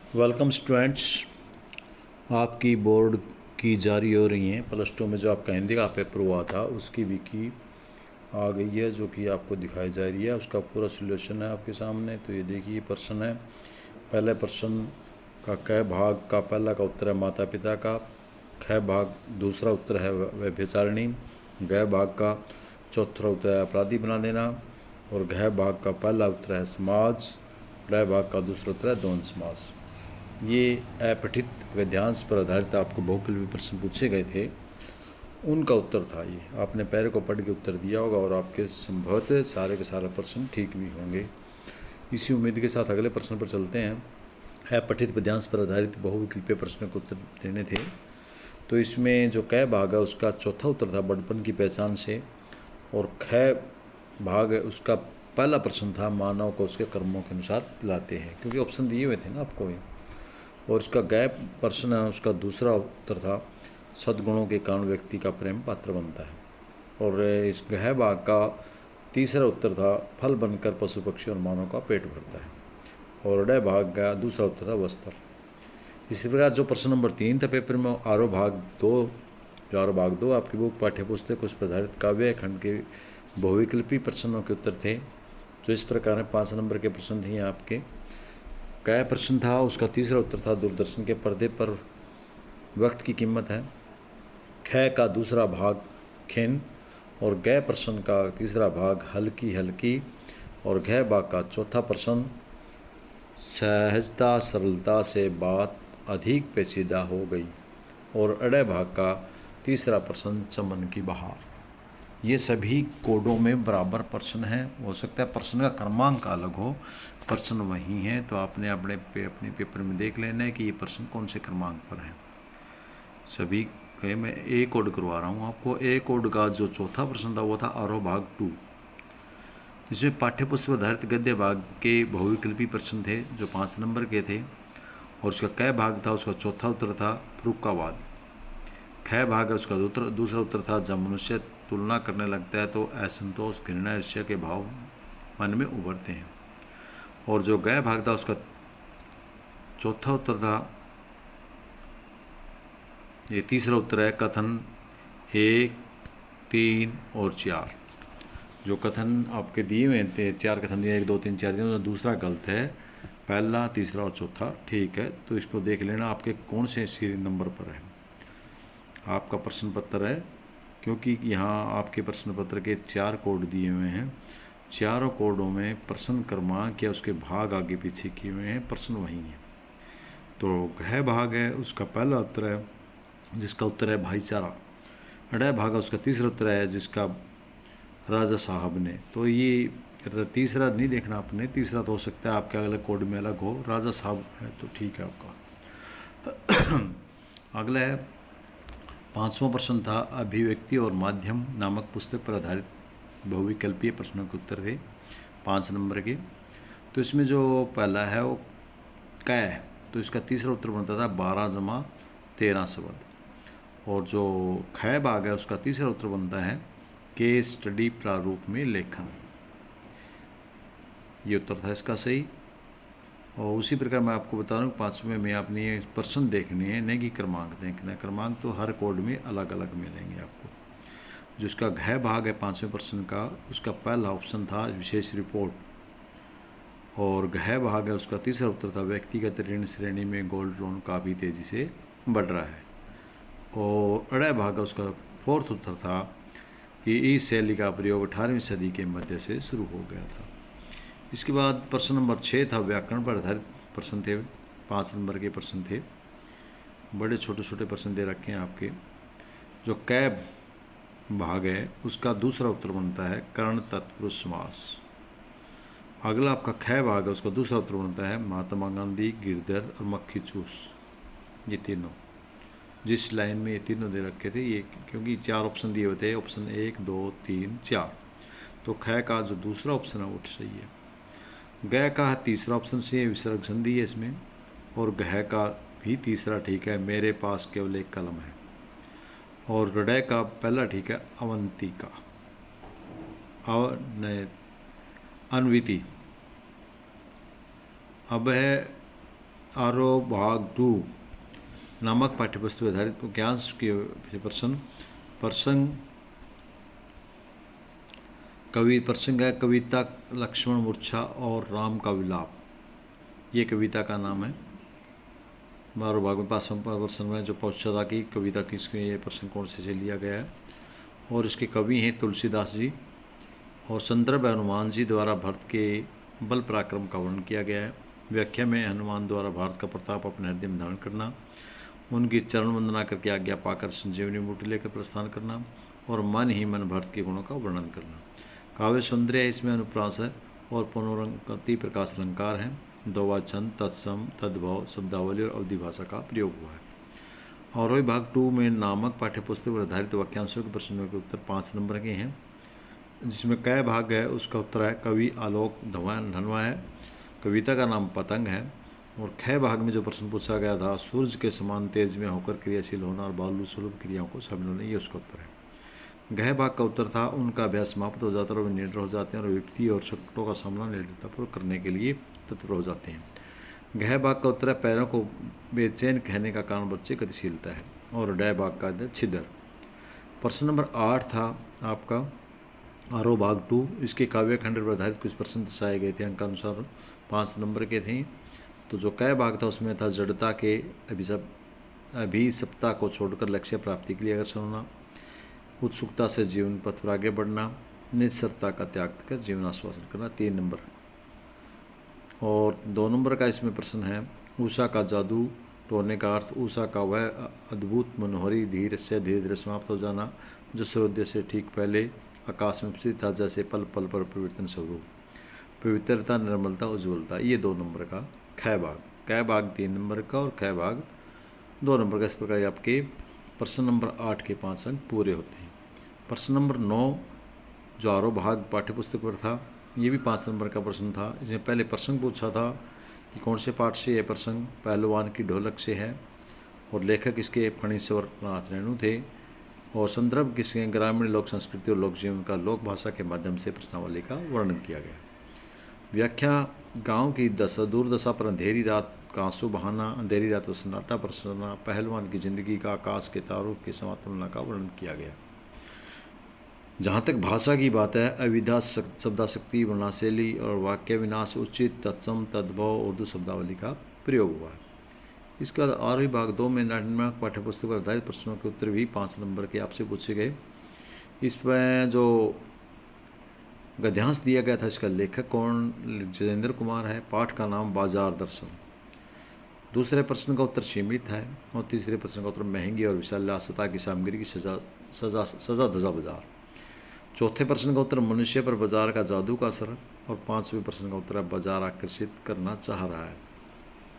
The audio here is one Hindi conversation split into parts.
Welcome students. आपकी बोर्ड की जारी हो रही हैं। +2 में जो आपका हिंदी का पेपर हुआ था उसकी विकी आ गई है, जो कि आपको दिखाई जा रही है। उसका पूरा सॉल्यूशन है आपके सामने। तो ये देखिए, प्रश्न है। पहले प्रश्न का क भाग का पहला का उत्तर है माता पिता का। ख भाग दूसरा उत्तर है व्यभिचारिणी। ग भाग का चौथा उत्तर है अपराधी बना देना। और घ भाग का पहला उत्तर है समाज। ड भाग का दूसरा उत्तर है द्वंद्व समास। ये अपठित गद्यांश पर आधारित आपको बहुकल्पी प्रश्न पूछे गए थे, उनका उत्तर था ये। आपने पैरे को पढ़ के उत्तर दिया होगा और आपके संभवतः सारे के सारे प्रश्न ठीक भी होंगे। इसी उम्मीद के साथ अगले प्रश्न पर चलते हैं। अपठित गद्यांश पर आधारित बहुविकल्पीय प्रश्न को उत्तर देने थे। तो इसमें जो क भाग है उसका चौथा उत्तर था बड़पन की पहचान से। और ख भाग है उसका पहला प्रश्न था मानव को उसके कर्मों के अनुसार लाते हैं, क्योंकि ऑप्शन दिए हुए थे ना आपको ये। और इसका गैप प्रश्न है उसका दूसरा उत्तर था सद्गुणों के कारण व्यक्ति का प्रेम पात्र बनता है। और इस गह भाग का तीसरा उत्तर था फल बनकर पशु पक्षी और मानव का पेट भरता है। और ड भाग का दूसरा उत्तर था वस्त्र। इसी प्रकार जो प्रश्न नंबर 3 था पेपर में, आरो भाग 2, जो आरो भाग 2 आपकी बुक पाठ्य पुस्तक उस पर आधारित काव्य खंड के बहुविकल्पी प्रश्नों के उत्तर थे। जो इस प्रकार 5 नंबर के प्रश्न थे आपके। क प्रश्न था उसका तीसरा उत्तर था दूरदर्शन के पर्दे पर वक्त की कीमत है। ख का दूसरा भाग खिन। और ग प्रश्न का तीसरा भाग हल्की हल्की। और घ भाग का चौथा प्रश्न सहजता सरलता से बात अधिक पेचीदा हो गई। और अड़ भाग का तीसरा प्रश्न चमन की बहार। ये सभी कोडों में बराबर प्रश्न हैं। हो सकता है प्रश्न का क्रमांक अलग हो, प्रश्न वही हैं। तो आपने अपने पेपर में देख लेना है कि ये प्रश्न कौन से क्रमांक पर हैं। सभी के मैं ए कोड करवा रहा हूँ आपको। ए कोड का जो चौथा प्रश्न था वो था आरोह भाग 2। इसमें पाठ्यपुस्तक आधारित गद्य भाग के बहुविकल्पी प्रश्न थे जो 5 नंबर के थे। और उसका क भाग था उसका चौथा उत्तर था फरुक्कावाद। ख भाग है उसका दूसरा उत्तर था जब मनुष्य तुलना करने लगता है तो असंतोष घृणा ईर्ष्या के भाव मन में उभरते हैं। और जो ग भाग था उसका चौथा उत्तर था, ये तीसरा उत्तर है कथन 1, 3 और 4। जो कथन आपके दिए हुए थे 4 कथन दिए, 1, 2, 3, 4 दिए, दूसरा गलत है, पहला तीसरा और चौथा ठीक है। तो इसको देख लेना आपके कौन से सीरियल नंबर पर है आपका प्रश्न पत्र है, क्योंकि यहाँ आपके प्रश्न पत्र के 4 कोड दिए हुए हैं। चारों कोडों में प्रश्न क्रमांक या उसके भाग आगे पीछे किए हुए हैं, प्रश्न वही हैं। तो घ भाग है उसका पहला उत्तर है जिसका उत्तर है भाईचारा। अड़ भाग है उसका तीसरा उत्तर है जिसका राजा साहब ने। तो ये तीसरा नहीं देखना आपने, तीसरा तो हो सकता है आपके अगले कोड में अलग हो, राजा साहब है तो ठीक है आपका। अगला है 5वां प्रश्न था अभिव्यक्ति और माध्यम नामक पुस्तक पर आधारित बहुविकल्पीय प्रश्नों के उत्तर थे 5 नंबर के। तो इसमें जो पहला है वो क है, तो इसका तीसरा उत्तर बनता था 12 जमा 13 शब्द। और जो ख भाग है उसका तीसरा उत्तर बनता है केस स्टडी प्रारूप में लेखन। ये उत्तर था इसका सही। और उसी प्रकार मैं आपको बता रहा हूँ 5वें में आपने ये प्रश्न देखने हैं, नहीं कि क्रमांक देखना है। क्रमांक तो हर कोड में अलग अलग मिलेंगे आपको। जिसका घ भाग है 5वें प्रश्न का, उसका पहला ऑप्शन था विशेष रिपोर्ट। और घ भाग है उसका तीसरा उत्तर था व्यक्तिगत ऋण श्रेणी में गोल्ड लोन काफ़ी तेज़ी से बढ़ रहा है। और अड़ भाग है उसका 4th उत्तर था कि इस शैली का प्रयोग 18वीं सदी के मध्य से शुरू हो गया था। इसके बाद प्रश्न नंबर 6 था व्याकरण पर आधारित प्रश्न थे, 5 नंबर के प्रश्न थे। बड़े छोटे छोटे प्रश्न दे रखे हैं आपके। जो क भाग है उसका दूसरा उत्तर बनता है कर्ण तत्पुरुष समास। अगला आपका ख भाग है उसका दूसरा उत्तर बनता है महात्मा गांधी, गिरधर और मक्खी चूस। ये तीनों जिस लाइन में ये तीनों दे रखे थे, ये क्योंकि 4 ऑप्शन दिए हुए थे, ऑप्शन 1, 2, 3, 4। तो ख का जो दूसरा ऑप्शन है वो सही है। ग का तीसरा ऑप्शन से विसर्ग संधि है इसमें। और घ का भी तीसरा ठीक है, मेरे पास केवल एक कलम है। और ड़ का पहला ठीक है अवंतिका, अनविति। अब है आरोह भाग 2 नामक पाठ्यपुस्तक पर आधारित वाक्यांश के प्रसंग प्रसंग है कविता लक्ष्मण मूर्छा और राम का विलाप। ये कविता का नाम है। आरोह भाग में प्रसंग में जो पूछा था कि कविता किसके ये प्रसंग कौन से लिया गया है, और इसके कवि हैं तुलसीदास जी, और संदर्भ हनुमान जी द्वारा भरत के बल पराक्रम का वर्णन किया गया है। व्याख्या में हनुमान द्वारा भारत का प्रताप अपने हृदय में धारण करना, उनकी चरण वंदना करके आज्ञा पाकर संजीवनी बूटी लेकर प्रस्थान करना, और मन ही मन भरत के गुणों का वर्णन करना। काव्य सौंदर्य इसमें अनुप्रास है और पुनरंगति प्रकाश अलंकार है। दोवा छंद, तत्सम, तद्भव, शब्दावली और अवधि भाषा का प्रयोग हुआ है। आरोही भाग 2 में नामक पाठ्यपुस्तक पर आधारित वाक्यांशों के प्रश्नों के उत्तर 5 नंबर के हैं, जिसमें कै भाग है उसका उत्तर है कवि आलोक धनवा है, कविता का नाम पतंग है। और ख भाग में जो प्रश्न पूछा गया था सूर्य के समान तेज में होकर क्रियाशील होना और बालू सुलभ क्रियाओं को शामिल होना, ये उसका उत्तर है। गह भाग का उत्तर था उनका अभ्यास समाप्त हो जाता है और वे निडर हो जाते हैं और विपत्ति और संकटों का सामना निर्भरतापूर्वक करने के लिए तत्पर हो जाते हैं। गह भाग का उत्तर है पैरों को बेचैन कहने का कारण बच्चे गतिशीलता है। और डय भाग का छिदर। प्रश्न नंबर 8 था आपका आरोह भाग 2, इसके काव्य खंड पर आधारित कुछ प्रश्न दर्शाए गए थे, अंकानुसार 5 नंबर के थे। तो जो कै भाग था उसमें था जड़ता के अभिसप्ता को छोड़कर लक्ष्य प्राप्ति के लिए अग्रसर होना, उत्सुकता से जीवन पथ पर आगे बढ़ना, निस्सरता का त्याग कर जीवन आश्वासन करना, 3 नंबर। और 2 नंबर का इसमें प्रश्न है उषा का जादू तोड़ने का अर्थ उषा का वह अद्भुत मनोहरी धीरे धीरे समाप्त हो जाना जो सूर्योदय से ठीक पहले आकाश में स्थित था, जैसे पल पल पर परिवर्तन स्वरूप, पवित्रता, निर्मलता, उज्ज्वलता। ये 2 नंबर का ख भाग। कै भाग 3 नंबर का और ख भाग 2 नंबर का। इस प्रकार आपके प्रश्न नंबर 8 के 5 अंक पूरे होते हैं। प्रश्न नंबर 9 जो आरोह भाग पाठ्यपुस्तक पर था, ये भी 5 नंबर का प्रश्न था। इसमें पहले प्रसंग पूछा था कि कौन से पाठ से यह प्रसंग पहलवान की ढोलक से है, और लेखक इसके फणीश्वर नाथ रेणु थे, और संदर्भ किसके ग्रामीण लोक संस्कृति और लोक जीवन का लोक भाषा के माध्यम से प्रश्नावली का वर्णन किया गया। व्याख्या गांव की दुर्दशा पर अंधेरी रात का आंसू बहाना, अंधेरी रात व सन्नाटा प्रसन्ना, पहलवान की जिंदगी का आकाश के तारों के समान तुलना का वर्णन किया गया। जहाँ तक भाषा की बात है, अविधा शब्दाशक्ति, वर्णाशैली और वाक्य विनाश, उचित, तत्सम, तद्भव, उर्दू शब्दावली का प्रयोग हुआ है। इसके बाद आरोही भाग 2 में नाटक पाठ्यपुस्तक पर आधारित प्रश्नों के उत्तर भी 5 नंबर के आपसे पूछे गए। इसमें जो गद्यांश दिया गया था इसका लेखक कौन, जितेंद्र कुमार है। पाठ का नाम बाजार दर्शन। दूसरे प्रश्न का उत्तर सीमित है, और तीसरे प्रश्न का उत्तर महंगी और विशालता की सामग्री की सजा धजा बाजार। चौथे प्रश्न का उत्तर मनुष्य पर बाजार का जादू का असर, और 5वें प्रश्न का उत्तर बाजार आकर्षित करना चाह रहा है।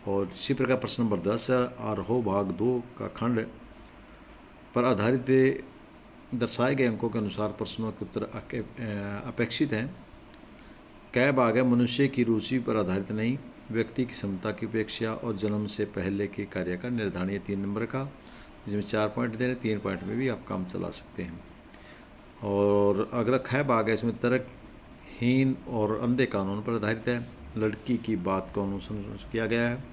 और इसी प्रकार प्रश्न नंबर 10 है आरोह भाग 2 का खंड पर आधारित दर्शाए गए अंकों के अनुसार प्रश्नों के उत्तर अपेक्षित हैं। कै भाग है मनुष्य की रुचि पर आधारित नहीं, व्यक्ति की क्षमता की उपेक्षा और जन्म से पहले के कार्य का निर्धारण। ये 3 नंबर का, जिसमें 4 पॉइंट दे रहे, 3 पॉइंट में भी आप काम चला सकते हैं। और अगला ख भाग है, इसमें तर्कहीन और अंधे कानून पर आधारित है। लड़की की बात को अनुसरण किया गया है।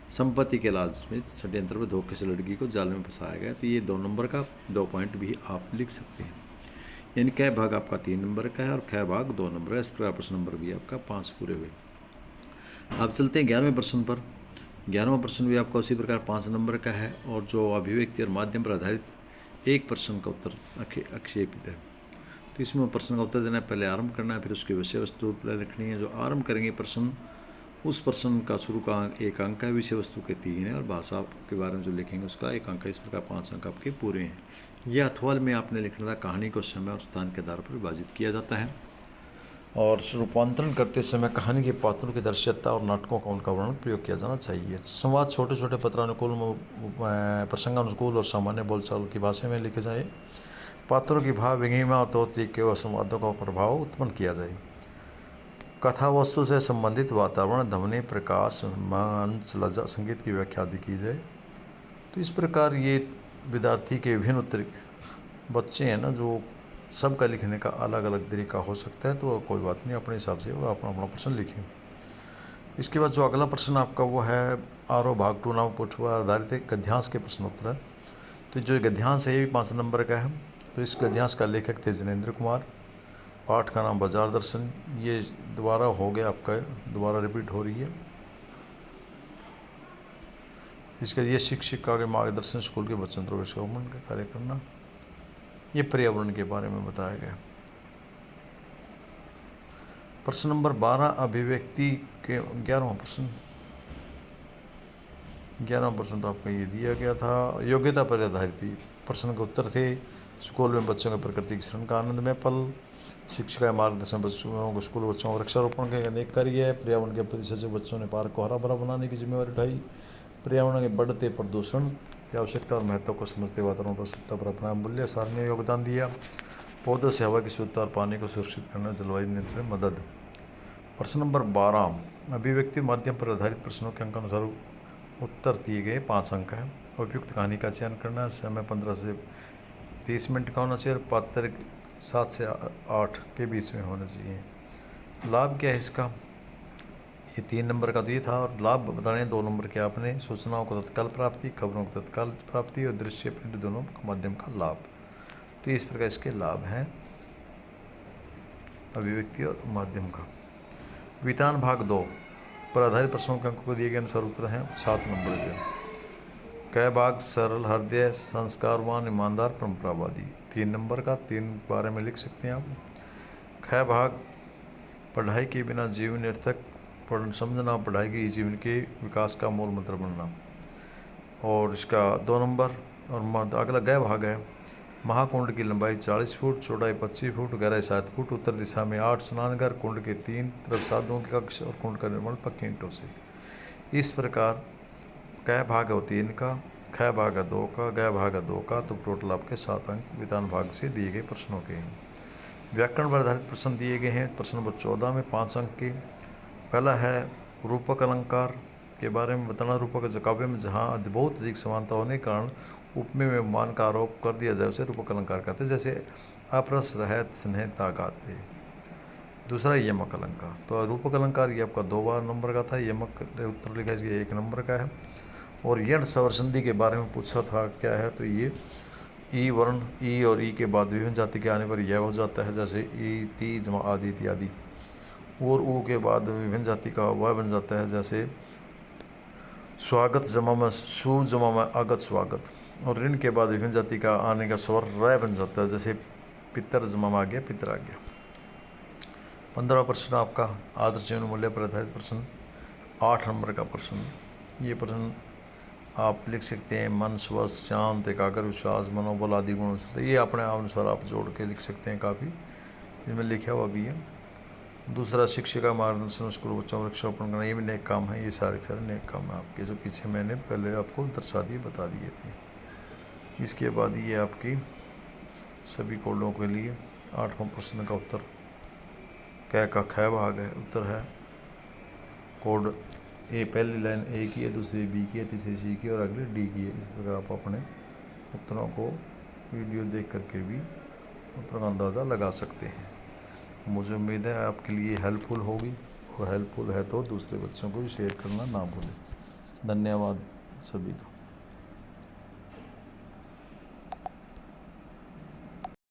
संपत्ति के लालच में षड्यंत्र पर धोखे से लड़की को जाल में फंसाया गया। तो ये 2 नंबर का 2 पॉइंट भी आप लिख सकते हैं। यानी क भाग आपका 3 नंबर का है और ख भाग 2 नंबर है। इस प्रकार प्रश्न नंबर भी आपका 5 पूरे हुए। आप चलते हैं 11वें प्रश्न पर। 11वां प्रश्न भी आपका उसी प्रकार 5 नंबर का है, और जो अभिव्यक्ति और माध्यम पर आधारित एक प्रश्न का उत्तर आक्षेपित है। तो इसमें प्रश्न का उत्तर देना है, पहले आरंभ करना है, फिर उसकी विषय वस्तु लिखनी है। जो आरंभ करेंगे प्रश्न, उस प्रश्न का शुरू का अंक 1 अंक है, विषय वस्तु के 3 है, और भाषा के बारे में जो लिखेंगे उसका 1 अंक है। इस प्रकार 5 अंक आपके पूरे हैं। यह अथवाल में आपने लिखना था। कहानी को समय और स्थान के आधार पर विभाजित किया जाता है, और रूपांतरण करते समय कहानी के पात्रों की दृश्यता और नाटकों का उनका वर्णन प्रयोग किया जाना चाहिए। संवाद छोटे छोटे पत्रानुकूल, प्रसंगानुकूल और सामान्य बोलचाल की भाषा में लिखे जाए। पात्रों की भाव विनिमय और तौर तरीके व संवादों का प्रभाव उत्पन्न किया जाए। कथा वस्तु से संबंधित वातावरण, ध्वनि, प्रकाश, मंच, लज्जा, संगीत की व्याख्या आदि की जाए। तो इस प्रकार ये विद्यार्थी के विभिन्न उत्तर, बच्चे हैं ना, जो सबका लिखने का अलग अलग तरीका हो सकता है, तो कोई बात नहीं, अपने हिसाब से वो अपना अपना प्रश्न लिखें। इसके बाद जो अगला प्रश्न आपका वो है आरो भाग 2 नाम पूछ पर आधारित एक गद्यांश के प्रश्न उत्तर है। तो जो गद्यांश है ये भी 5 नंबर का है। तो इस गद्यांश का लेखक थे जिनेंद्र कुमार। पाठ का नाम बाजार दर्शन। ये दोबारा हो गया आपका, दोबारा रिपीट हो रही है। इसका ये शिक्षिका के मार्गदर्शन स्कूल के बच्चों प्रवेश का कार्य करना। ये पर्यावरण के बारे में बताया गया। प्रश्न नंबर 12 अभिव्यक्ति के 11वां प्रश्न तो आपका ये दिया गया था, योग्यता पर आधारित थी। प्रश्न के उत्तर थे स्कूल में बच्चों के प्रकृति शरण का आनंद में पल, शिक्षिका मार्गदर्शन बच्चों को स्कूल बच्चों को वृक्षारोपण के अनेक कार्य है, पर्यावरण के प्रति सजग बच्चों ने पार्क को हरा भरा बनाने की जिम्मेवारी उठाई, पर्यावरण के बढ़ते प्रदूषण की आवश्यकता और महत्व को समझते वातावरण पर शुद्धता पर अपना मूल्य सार ने योगदान दिया, पौधों से हवा की शुद्धता और पानी को सुरक्षित करना, जलवायु नियंत्रण में मदद। प्रश्न नंबर 12 अभिव्यक्ति माध्यम पर आधारित प्रश्नों के अंकानुसार उत्तर दिए गए 5 अंक है। उपयुक्त कहानी का चयन करना, समय 15 से 30 मिनट का होना चाहिए, पात्र 7 से 8 के बीच में होना चाहिए। लाभ क्या है इसका, ये 3 नंबर का तो ये था। और लाभ बताने 2 नंबर के आपने, सूचनाओं को तत्काल प्राप्ति, खबरों को तत्काल प्राप्ति और दृश्य प्रिंट दोनों माध्यम का लाभ। तो इस प्रकार इसके लाभ हैं अभिव्यक्ति और माध्यम का। विधान भाग 2 पर आधारित प्रश्नों के अंकों को दिए गए अनुसार उत्तर हैं 7 नंबर के। क भाग सरल हृदय संस्कारवान ईमानदार परंपरावादी 3 नंबर का, 3 बारे में लिख सकते हैं आप। ख भाग पढ़ाई के बिना जीवन निरर्थक, समझना पढ़ाई के जीवन के विकास का मूल मंत्र बनना, और इसका 2 नंबर। और अगला ग भाग है महाकुंड की लंबाई 40 फुट, चौड़ाई 25 फुट, गहराई 7 फुट, उत्तर दिशा में 8 स्नानघर, कुंड के 3 तरफ साधुओं के कक्ष और कुंड का निर्माण पक्के ईंटों से। इस प्रकार क भाग है 3 का, ख भाग है 2 का, ग भाग है 2 का। तो टोटल आपके 7 अंक विधान भाग से दिए गए प्रश्नों के हैं। व्याकरण पर आधारित प्रश्न दिए गए हैं। प्रश्न नंबर 14 में 5 अंक के। पहला है रूपक अलंकार के बारे में बताना। रूपक काव्य में जहाँ बहुत अधिक समानता होने के कारण उपमेय में मान का आरोप कर दिया जाए उसे रूपक अलंकार कहते हैं, जैसे अपरस रहत स्नेह तागाते। दूसरा यमक अलंकार। तो रूपक अलंकार ये आपका 2 नंबर का था, यमक उत्तर लिखा इसके 1 नंबर का है। और यण स्वर संधि के बारे में पूछा था, क्या है, तो ये ई वर्ण, ई और ई के बाद विभिन्न जाति के आने पर यह हो जाता है, जैसे ई ती जमा आदि इत्यादि। और ऊ के बाद विभिन्न जाति का वह बन जाता है, जैसे स्वागत जमा में सु, जमा में आगत स्वागत। और ऋण के बाद विभिन्न जाति का आने का स्वर रय बन जाता है, जैसे पितर जमा में आ गया पितर आ गया। 15वां प्रश्न आपका आदर्श जीवन मूल्य पर आधारित प्रश्न 8 नंबर का प्रश्न। ये प्रश्न आप लिख सकते हैं मन, स्वस्थ, शांत, एकाग्र, विश्वास, मनोबल आदि गुणों से। ये अपने अनुसार आप जोड़ के लिख सकते हैं, काफ़ी इसमें लिखा हुआ भी है। दूसरा शिक्षिका मार्गदर्शन स्कूल बच्चों को वृक्षारोपण करना, ये भी नेक काम है। ये सारे नेक काम है आपके, जो पीछे मैंने पहले आपको दर्शा दिए बता दिए थे। इसके बाद ये आपकी सभी कोडों के लिए 8वां प्रश्न का उत्तर क का ख भाग है। उत्तर है कोड ए, पहली लाइन ए की है, दूसरी बी की है, तीसरी सी की और अगली डी की है। इस प्रकार आप अपने उत्तरों को वीडियो देख करके भी उत्तर का अंदाज़ा लगा सकते हैं। मुझे उम्मीद है आपके लिए हेल्पफुल होगी, और हेल्पफुल है तो दूसरे बच्चों को भी शेयर करना ना भूलें। धन्यवाद सभी का।